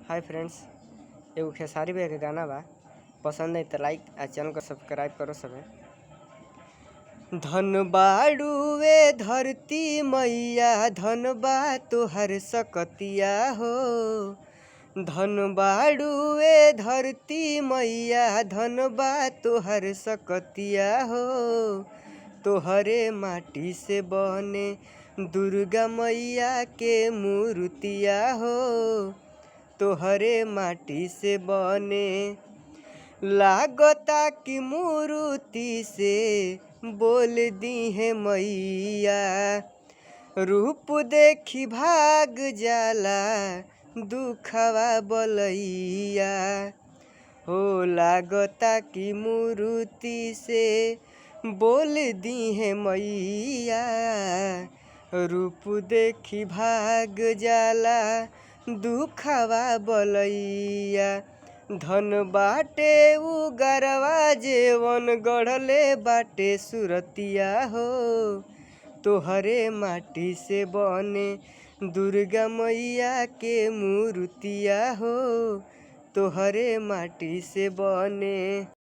Hi friends, एगो खेसारी भैया के गाना बा। पसंद है तो लाइक आ चैनल को सब्सक्राइब करो सबे। धन बाड़ुए धरती मैया, धन बा तोहर सकतिया हो। धन बाड़ुए धरती मैया, धन बा तोहर सकतिया हो। तोहरे माटी से बने दुर्गा मैया के मूर्तिया हो। तोहरे माटी से बने लागता कि मूर्ति से बोल दी है मैया। रूप देखी भाग जाला दुखवा बलैया हो। लागता कि मूर्ति से बोल दी है मैया। रूप देखी भाग जाला दुखवा बलैया। धन बाटे उ गरवा जेवन गढ़ले बाटे सुरतिया हो। तोहरे माटी से बने दुर्गा मैया के मूर्तिया हो। तोहरे माटी से बने।